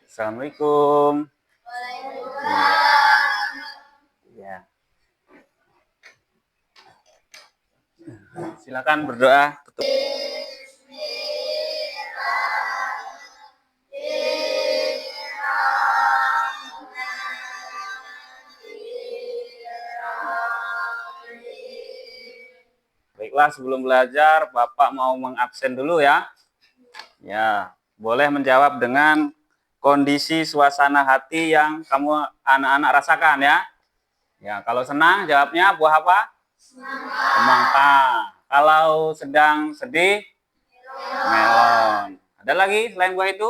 Assalamualaikum. Ya, silakan berdoa. Tutup. Baiklah, sebelum belajar, Bapak mau mengabsen dulu ya. Ya, boleh menjawab dengan kondisi suasana hati yang kamu anak-anak rasakan ya. Ya, kalau senang jawabnya buah apa? Semangka. Kalau sedang sedih, melon. Ada lagi selain buah itu?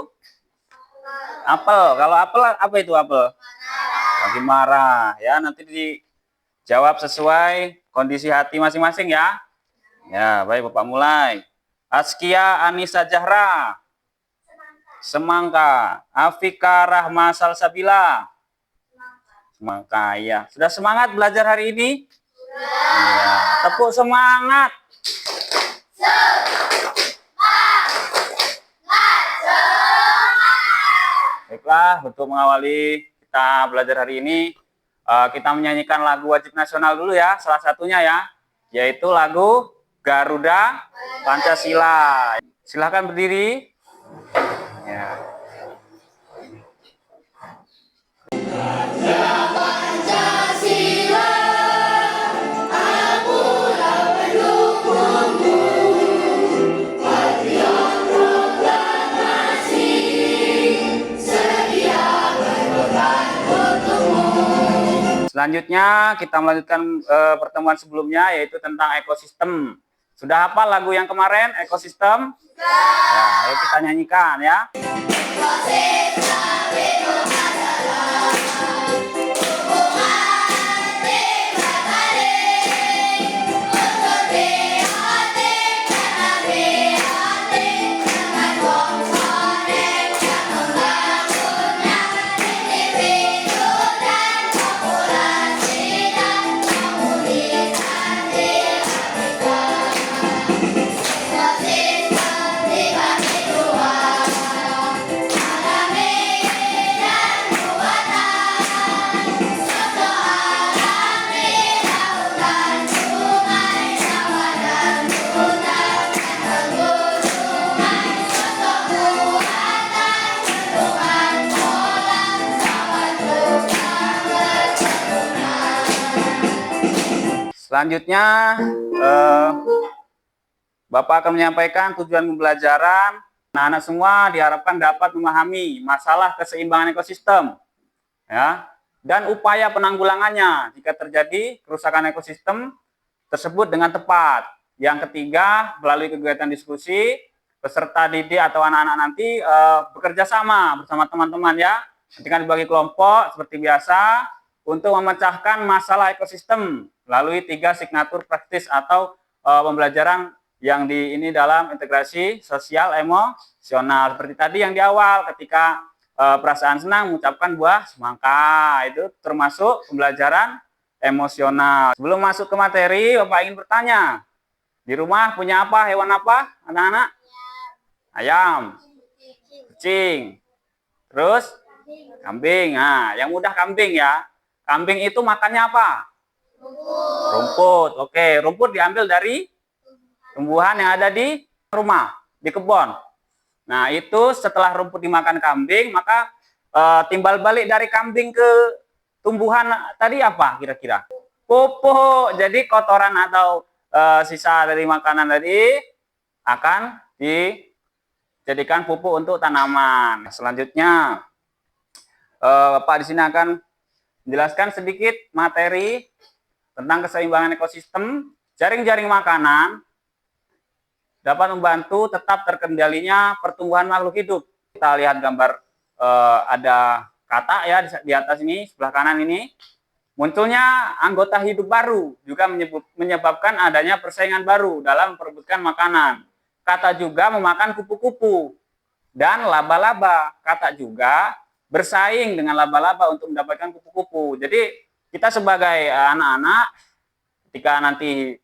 Apel. Kalau apel apa itu apel? Lagi marah. Ya, nanti dijawab sesuai kondisi hati masing-masing ya. Ya, baik Bapak mulai. Askia Anissa Zahra. Semangka. Afika Rahma Salsabila. Semangka ya. Sudah semangat belajar hari ini? Ya, tepuk semangat. Baiklah, untuk mengawali kita belajar hari ini, kita menyanyikan lagu wajib nasional dulu ya, salah satunya ya, yaitu lagu Garuda Pancasila. Silahkan berdiri. Ya. Selanjutnya kita melanjutkan pertemuan sebelumnya, yaitu tentang ekosistem. Sudah hafal lagu yang kemarin, ekosistem? Ya, ayo kita nyanyikan ya. Selanjutnya, Bapak akan menyampaikan tujuan pembelajaran. Anak-anak semua diharapkan dapat memahami masalah keseimbangan ekosistem, ya, dan upaya penanggulangannya jika terjadi kerusakan ekosistem tersebut dengan tepat. Yang ketiga, melalui kegiatan diskusi, peserta didik atau anak-anak nanti bekerja sama bersama teman-teman ya, nanti kan dibagi kelompok seperti biasa untuk memecahkan masalah ekosistem melalui 3 signatur praktis atau pembelajaran yang ini dalam integrasi sosial emosional. Seperti tadi yang di awal, ketika perasaan senang mengucapkan buah semangka, itu termasuk pembelajaran emosional. Sebelum masuk ke materi, Bapak ingin bertanya, di rumah punya apa, hewan apa anak-anak? Ayam, kucing, terus kambing. Nah, yang mudah kambing ya. Kambing itu makannya apa? Rumput. Oke, rumput diambil dari tumbuhan yang ada di rumah, di kebun. Nah, itu setelah rumput dimakan kambing, maka timbal balik dari kambing ke tumbuhan tadi apa kira-kira? Pupuk. Jadi kotoran atau sisa dari makanan tadi akan dijadikan pupuk untuk tanaman. Selanjutnya, Bapak di sini akan menjelaskan sedikit materi tentang keseimbangan ekosistem. Jaring-jaring makanan dapat membantu tetap terkendalinya pertumbuhan makhluk hidup. Kita lihat gambar ada katak ya di atas ini, sebelah kanan ini. Munculnya anggota hidup baru juga menyebabkan adanya persaingan baru dalam memperebutkan makanan. Katak juga memakan kupu-kupu dan laba-laba. Katak juga bersaing dengan laba-laba untuk mendapatkan kupu-kupu. Jadi kita sebagai anak-anak ketika nanti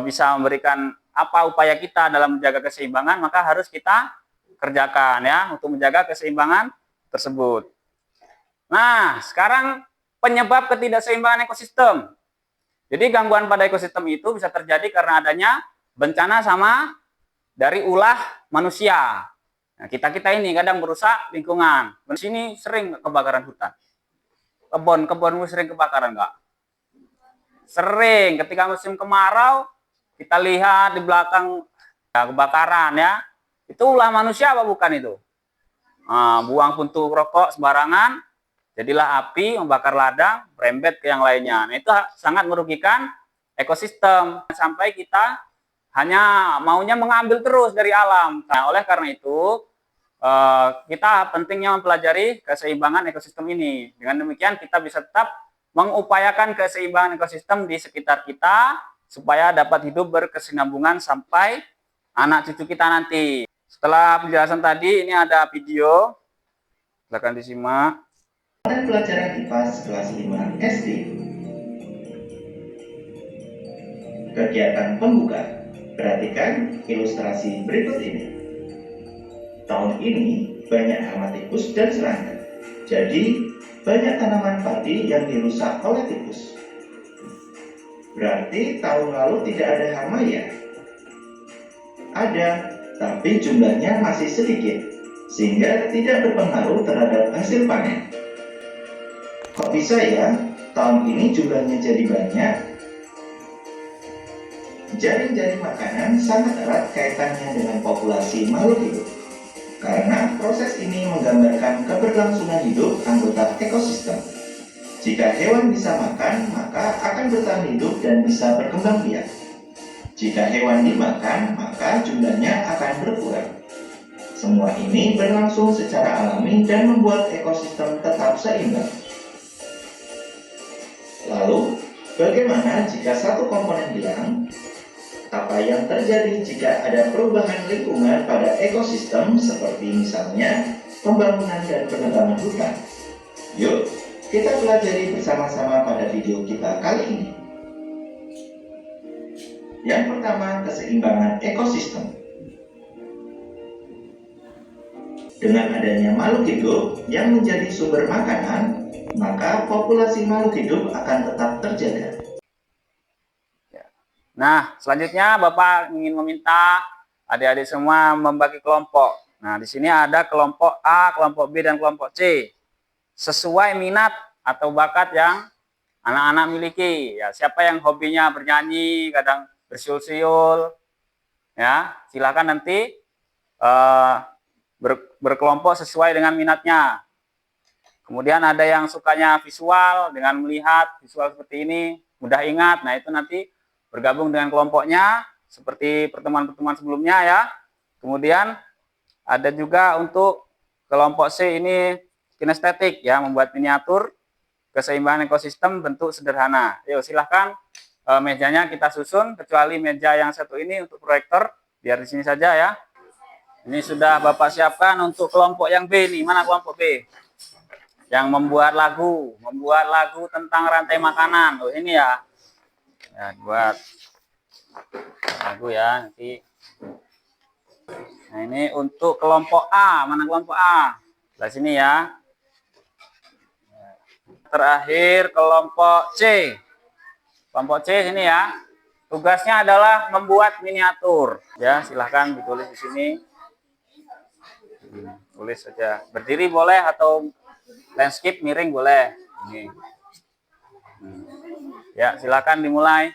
bisa memberikan apa upaya kita dalam menjaga keseimbangan, maka harus kita kerjakan ya untuk menjaga keseimbangan tersebut. Nah, sekarang penyebab ketidakseimbangan ekosistem. Jadi gangguan pada ekosistem itu bisa terjadi karena adanya bencana sama dari ulah manusia. Nah, kita ini kadang merusak lingkungan. Di sini sering kebakaran hutan. Kebun-kebunmu sering kebakaran enggak? Sering. Ketika musim kemarau, kita lihat di belakang ya, kebakaran ya. Itu ulah manusia apa bukan itu? Nah, buang puntung rokok sembarangan, jadilah api, membakar ladang, merembet ke yang lainnya. Nah, itu sangat merugikan ekosistem. Sampai kita hanya maunya mengambil terus dari alam. Nah, oleh karena itu, kita pentingnya mempelajari keseimbangan ekosistem ini. Dengan demikian, kita bisa tetap mengupayakan keseimbangan ekosistem di sekitar kita, supaya dapat hidup berkesinambungan sampai anak cucu kita nanti. Setelah penjelasan tadi, ini ada video. Silakan disimak. Pelajaran IPA kelas 5 SD. Kegiatan pembuka. Perhatikan ilustrasi berikut ini. Tahun ini banyak hama tikus dan serangga. Jadi banyak tanaman padi yang dirusak oleh tikus. Berarti tahun lalu tidak ada hama ya? Ada, tapi jumlahnya masih sedikit, sehingga tidak berpengaruh terhadap hasil panen. Kok bisa ya, tahun ini jumlahnya jadi banyak? Jaring-jaring makanan sangat erat kaitannya dengan populasi makhluk hidup. Karena proses ini menggambarkan keberlangsungan hidup anggota ekosistem. Jika hewan bisa makan, maka akan bertahan hidup dan bisa berkembang biak. Jika hewan dimakan, maka jumlahnya akan berkurang. Semua ini berlangsung secara alami dan membuat ekosistem tetap seimbang. Lalu, bagaimana jika satu komponen hilang? Apa yang terjadi jika ada perubahan lingkungan pada ekosistem seperti misalnya pembangunan dan penebangan hutan? Yuk, kita pelajari bersama-sama pada video kita kali ini. Yang pertama, keseimbangan ekosistem. Dengan adanya makhluk hidup yang menjadi sumber makanan, maka populasi makhluk hidup akan tetap terjaga. Nah, selanjutnya Bapak ingin meminta adik-adik semua membagi kelompok. Nah, di sini ada kelompok A, kelompok B, dan kelompok C. Sesuai minat atau bakat yang anak-anak miliki. Ya, siapa yang hobinya bernyanyi, kadang bersiul-siul, ya, silakan nanti berkelompok sesuai dengan minatnya. Kemudian ada yang sukanya visual, dengan melihat visual seperti ini, mudah ingat. Nah, itu nanti bergabung dengan kelompoknya seperti pertemuan-pertemuan sebelumnya ya. Kemudian ada juga untuk kelompok C ini kinestetik ya, membuat miniatur keseimbangan ekosistem bentuk sederhana. Yuk silahkan mejanya kita susun, kecuali meja yang satu ini untuk proyektor, biar di sini saja ya. Ini sudah Bapak siapkan untuk kelompok yang B nih. Mana kelompok B? Yang membuat lagu tentang rantai makanan. Oh ini ya. Ya, buat lagu ya nanti. Nah, ini untuk kelompok A. Mana kelompok A? Di sini ya. Terakhir kelompok C. Kelompok C sini ya. Tugasnya adalah membuat miniatur. Ya, silahkan ditulis di sini. Tulis saja. Berdiri boleh atau landscape miring boleh. Ini. Ya, silakan dimulai.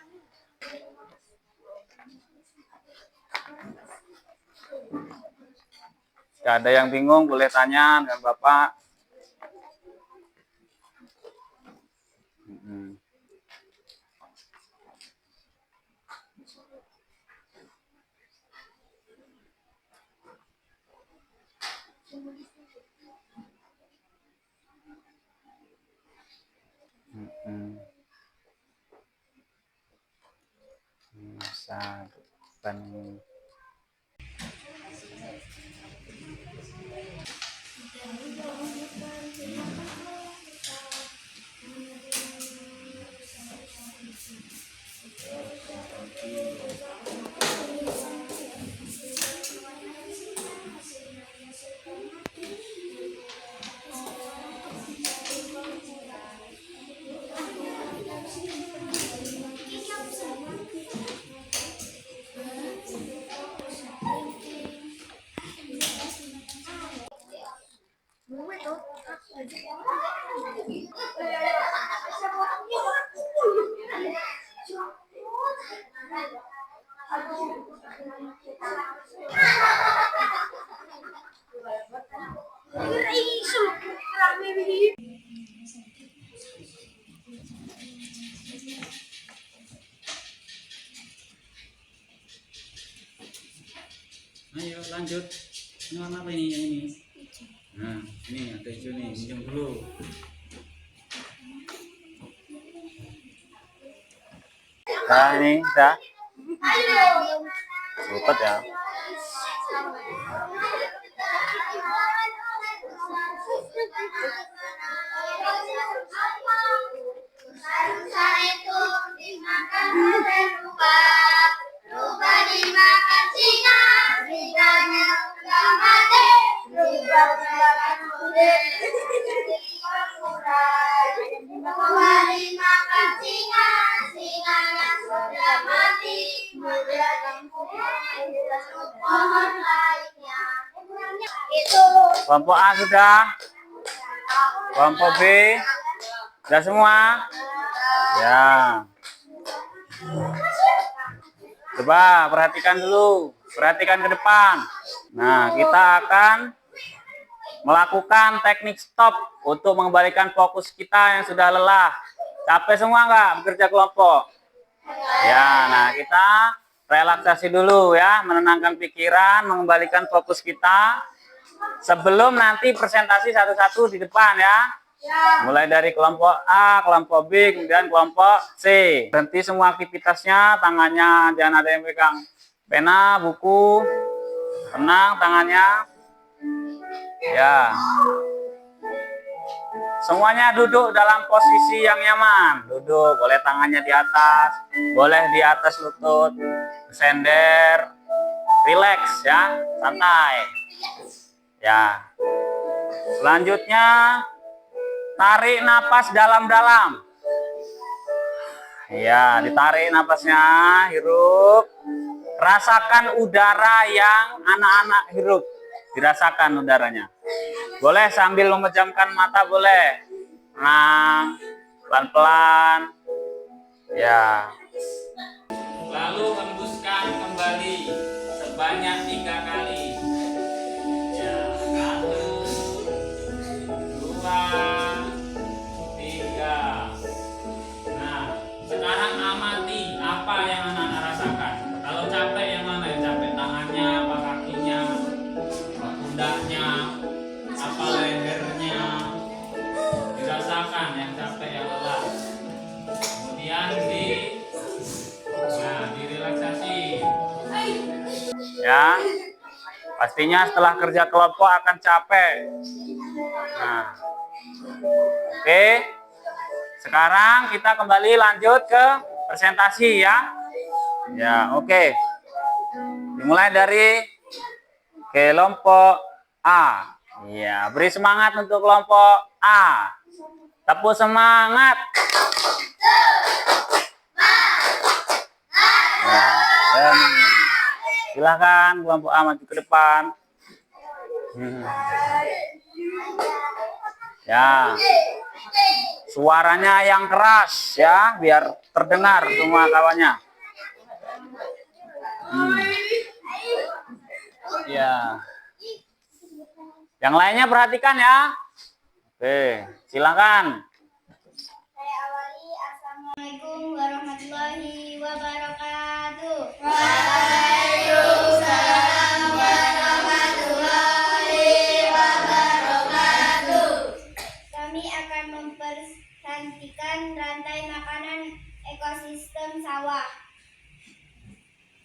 Jika ada yang bingung boleh tanya dengan Bapak. Ayo lanjut. Ini warna apa ini yang ini? Nah, ini yang hijau nih, minjem dulu. Nah, ini udah. Lupet ya. Itu dimakan oleh rubah dimakan singa, singanya sudah mati, rubah dimakan kulit, rubah dimakan singa, singanya sudah mati, kemudian pohon lainnya. Itu Kelompok A sudah. Kelompok B sudah semua. Ya. Coba perhatikan dulu, perhatikan ke depan. Nah, kita akan melakukan teknik stop untuk mengembalikan fokus kita yang sudah lelah. Capek semua nggak bekerja kelompok? Ya, nah kita relaksasi dulu ya, menenangkan pikiran, mengembalikan fokus kita. Sebelum nanti presentasi satu-satu di depan ya. Mulai dari kelompok A, kelompok B, kemudian kelompok C. Berhenti semua aktivitasnya, tangannya jangan ada yang pegang pena, buku. Tenang tangannya. Ya. Semuanya duduk dalam posisi yang nyaman. Duduk, boleh tangannya di atas, boleh di atas lutut, sender, rileks ya, santai. Ya. Selanjutnya tarik napas dalam-dalam. Ya, ditarik napasnya, hirup. Rasakan udara yang anak-anak hirup. Dirasakan udaranya. Boleh sambil memejamkan mata, boleh. Tenang, pelan-pelan. Ya. Lalu hembuskan kembali sebanyak 3 kali. Ya, 1, 2, 3. Nah, sekarang amati apa yang anak-anak rasakan. Kalau capek yang mana? Yang capek tangannya, apa kakinya, apa pundaknya, apa lehernya. Dirasakan yang capek, yang lelah. Kemudian direlaksasi. Ya. Pastinya setelah kerja kelompok akan capek. Nah. Oke. Sekarang kita kembali lanjut ke presentasi ya. Ya, oke. Dimulai dari kelompok A. Ya, beri semangat untuk kelompok A. Tepuk semangat. Ya, silakan kelompok A maju ke depan. Ya. Suaranya yang keras ya, biar terdengar semua kawannya. Ya. Yang lainnya perhatikan ya. Oke, silakan. Saya awali. Assalamualaikum warahmatullahi wabarakatuh. Kami akan mempresentasikan rantai makanan ekosistem sawah.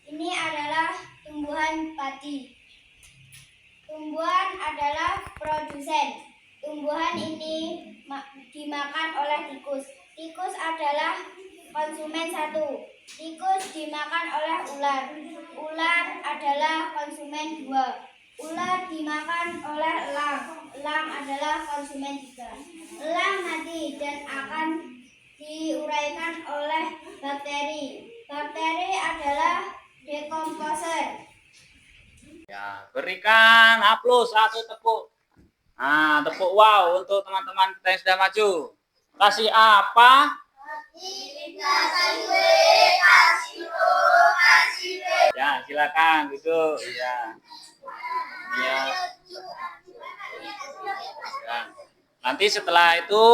Ini adalah tumbuhan padi. Tumbuhan adalah produsen. Tumbuhan ini dimakan oleh tikus. Tikus adalah konsumen satu. Tikus dimakan oleh ular. Ular adalah konsumen dua. Ular dimakan oleh elang. Elang adalah konsumen tiga. Elang mati dan akan diuraikan oleh bakteri. Bakteri adalah dekomposer. Ya, berikan aplaus, satu tepuk. Nah, tepuk wow untuk teman-teman kita yang sudah maju. Kasih apa? Ya, silakan duduk. Ya. Ya. Ya. Nanti setelah itu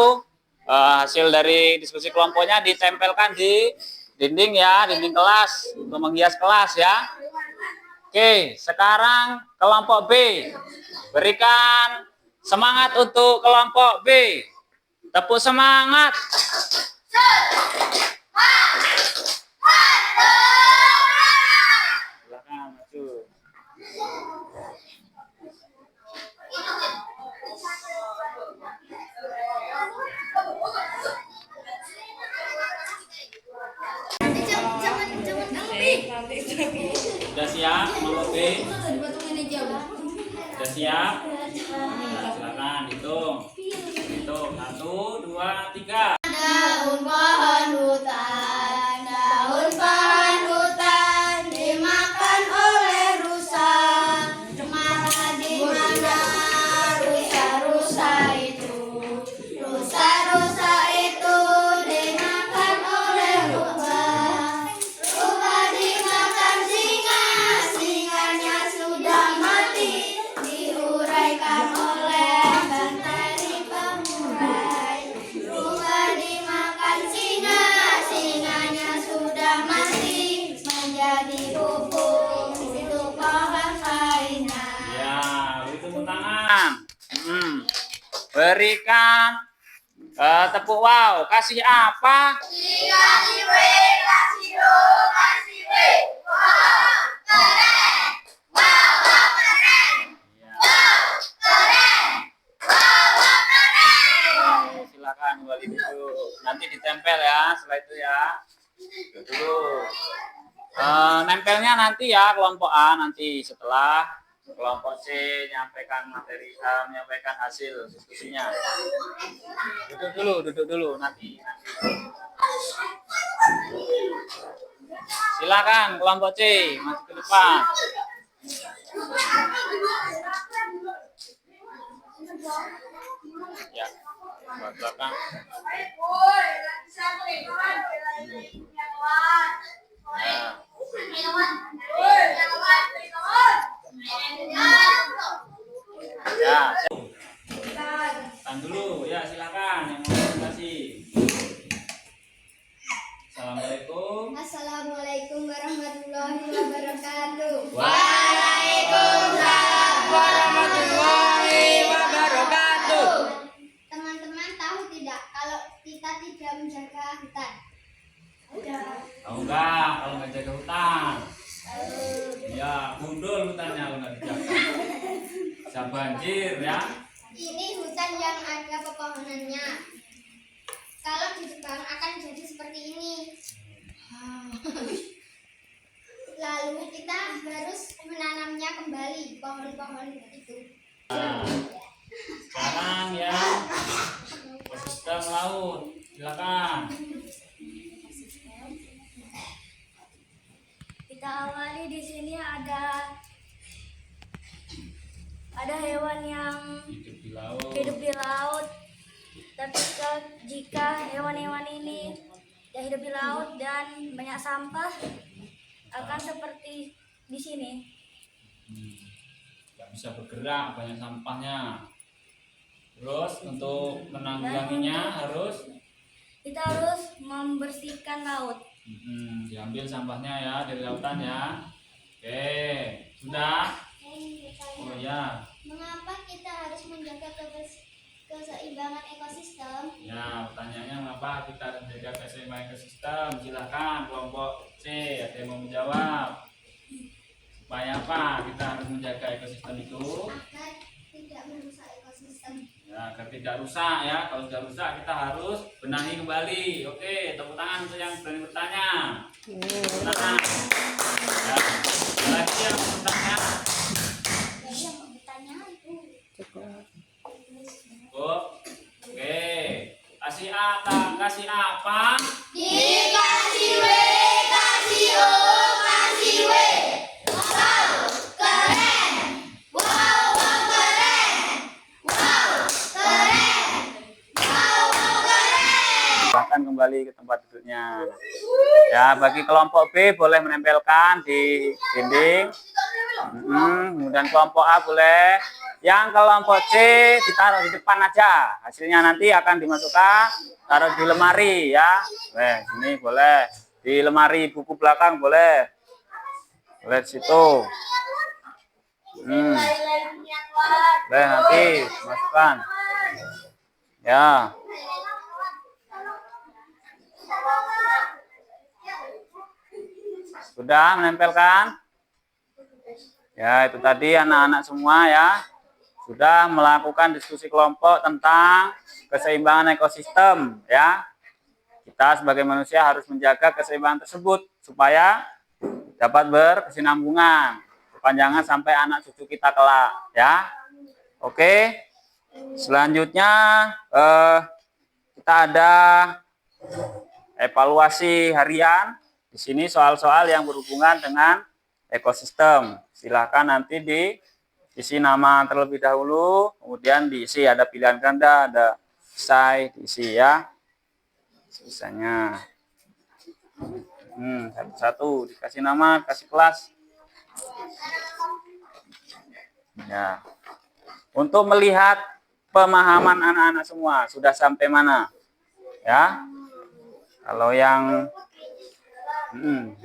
hasil dari diskusi kelompoknya ditempelkan di dinding ya, dinding kelas untuk menghias kelas ya. Oke, sekarang kelompok B. Berikan semangat untuk kelompok B. Tepuk semangat. Silakan maju. Sudah siap kelompok B? Sudah siap? Nah, silakan hitung. Hitung 1, 2, 3. Daun pohon hutan dimakan oleh rusa. Maka di mana rusa-rusa itu? Rusa-rusa itu dimakan oleh rubah. Rubah dimakan singa, singanya sudah mati, diuraikan oleh bakteri pengurai. Rubah dimakan singa, singanya sudah mati, menjadi pupuk untuk pohon lainnya. Ya, tepuk tangan. Berikan tepuk wow. Kasih apa? Kasih W, kasih O, kasih W. Wow, keren. Wow, keren. Wow, keren. Wow, keren. Silakan kembali duduk. Nanti ditempel ya setelah itu ya. Duduk dulu. Nempelnya nanti ya kelompok A nanti setelah kelompok C menyampaikan materi, menyampaikan hasil diskusinya. Duduk dulu nanti. Silakan kelompok C maju ke depan. Ya, ke belakang. Ya, tahan dulu ya, silakan yang mau presentasi. Assalamualaikum. Assalamualaikum warahmatullahi wabarakatuh. Waalaikumsalam warahmatullahi wabarakatuh. Teman-teman tahu tidak kalau kita tidak menjaga hutan? Tahu enggak kalau nggak jaga hutan? Ya, gundul hutannya kalau nggak dijaga. Bisa banjir ya. Ini hutan yang ada pepohonannya. Kalau ditebang akan jadi seperti ini. Lalu kita harus menanamnya kembali pohon-pohon itu. Sekarang ya, ekosistem laut. Silakan. Kita awali di sini ada hewan yang Hidup di laut. hidup di laut. Tapi jika hewan-hewan ini yang hidup di laut dan banyak sampah akan seperti di sini. Nggak bisa bergerak, banyak sampahnya. Terus untuk menanggulanginya Kita harus membersihkan laut. diambil sampahnya ya dari lautan ya. Oke, sudah. Oh ya, Mengapa kita harus menjaga keseimbangan ekosistem? ya pertanyaannya mengapa kita harus menjaga keseimbangan ekosistem? Silakan kelompok C, ada yang mau menjawab. Supaya apa kita harus menjaga ekosistem itu? Agar tidak merusak ekosistem. Ya, agar tidak rusak ya. Kalau sudah rusak kita harus benahi kembali. Oke, tepuk tangan untuk yang berani bertanya. Tepuk tangan. Ya, ada lagi yang mau bertanya? Yang mau bertanya itu. Cukup. Oke. Kasih apa? Dikasih W, kasih O, kasih W. Wow, keren. Wow, keren. Wow, kembali ke tempat duduknya. Ya, bagi kelompok B boleh menempelkan di dinding. Kemudian kelompok A boleh. Yang kelompok C ditaruh di depan aja. Hasilnya nanti akan dimasukkan, taruh di lemari ya. Ini boleh. Di lemari buku belakang boleh. Boleh di situ. Boleh nanti masukkan. Ya. Sudah menempelkan? Ya, itu tadi anak-anak semua ya. Sudah melakukan diskusi kelompok tentang keseimbangan ekosistem ya. Kita sebagai manusia harus menjaga keseimbangan tersebut supaya dapat berkesinambungan, berpanjangan sampai anak cucu kita kelak ya. Oke. Selanjutnya kita ada evaluasi harian. Di sini soal-soal yang berhubungan dengan ekosistem. Silahkan nanti diisi nama terlebih dahulu, kemudian diisi ada pilihan ganda, ada esai, diisi ya. Sisanya. Satu-satu dikasih nama, kasih kelas. Ya. Untuk melihat pemahaman anak-anak semua sudah sampai mana? Ya. Kalau yang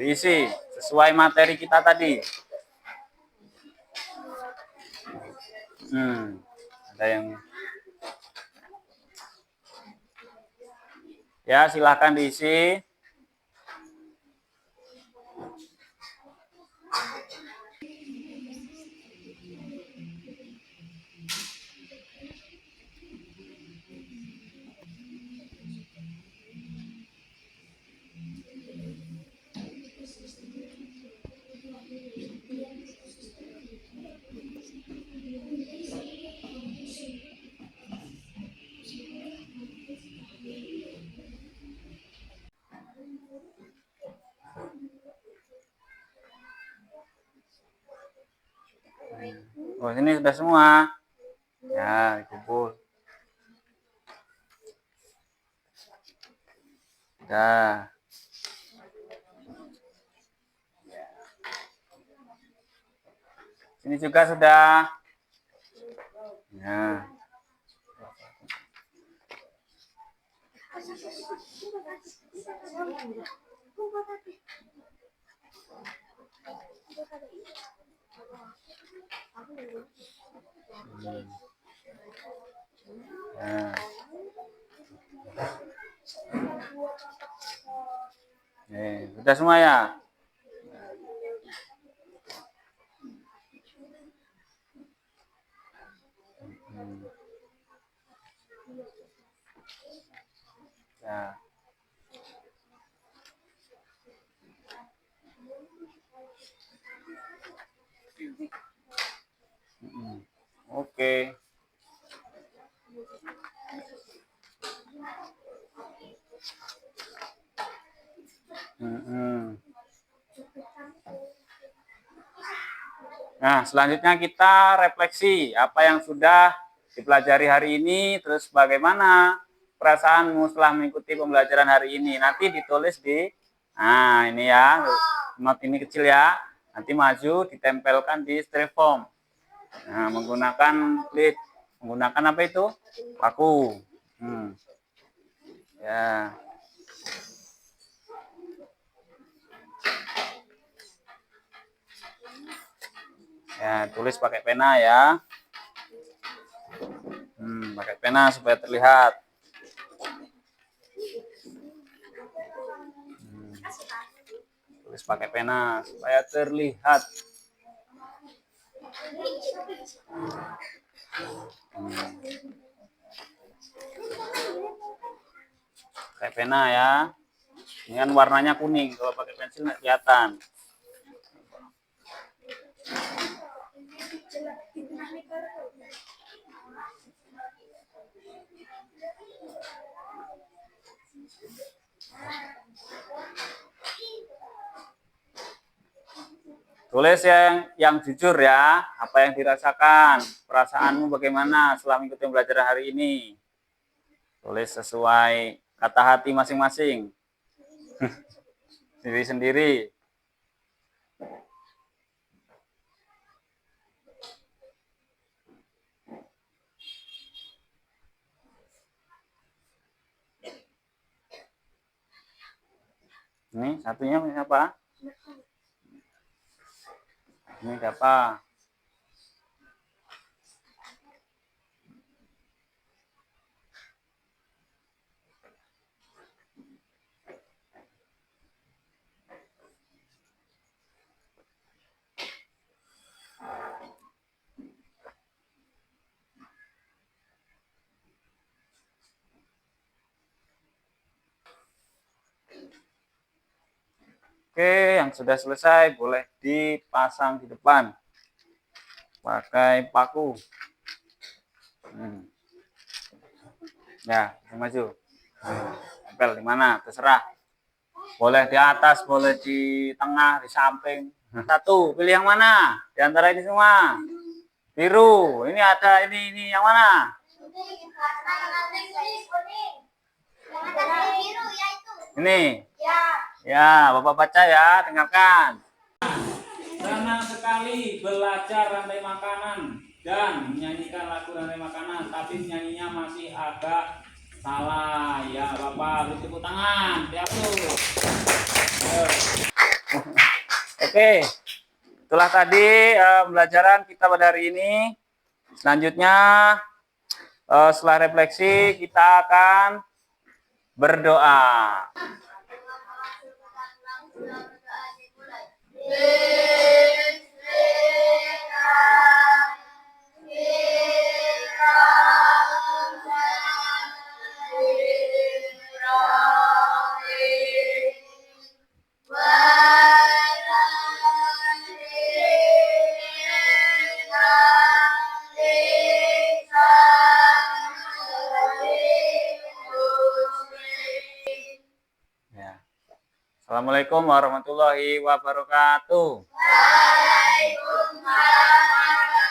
diisi sesuai materi kita tadi. Ada yang ya, silahkan diisi. Oh, ini sudah semua. Ya, dikumpul. Dah. Sini juga sudah. Ya. Sudah semua ya. Ya. Oke. Nah, selanjutnya kita refleksi apa yang sudah dipelajari hari ini, terus bagaimana perasaanmu setelah mengikuti pembelajaran hari ini. Nanti ditulis di, nah ini ya, not ini kecil ya, nanti maju ditempelkan di styrofoam. Nah, menggunakan lid, menggunakan apa itu? Paku. Ya. Ya, tulis pakai pena ya. Pakai pena supaya terlihat. Tulis pakai pena supaya terlihat. Pakai pena ya. Ini kan warnanya kuning, kalau pakai pensil nggak kelihatan. Tulis yang jujur ya, apa yang dirasakan, perasaanmu bagaimana setelah mengikuti pembelajaran hari ini. Tulis sesuai kata hati masing-masing. Diri sendiri. Ini satunya siapa? Ini siapa? Oke, yang sudah selesai boleh dipasang di depan pakai paku. Ya, maju. Tempel di mana? Terserah. Boleh di atas, boleh di tengah, di samping. Satu, pilih yang mana? Di antara ini semua. Biru. Ini ada ini yang mana? Ini. Ya, Bapak baca ya, dengarkan. Senang sekali belajar rantai makanan dan menyanyikan lagu rantai makanan, tapi nyanyinya masih agak salah. Ya, Bapak beri tepuk tangan. Oke, itulah tadi pembelajaran kita pada hari ini. Selanjutnya, setelah refleksi, kita akan berdoa. Ya. Assalamualaikum warahmatullahi wabarakatuh. Waalaikumsalam.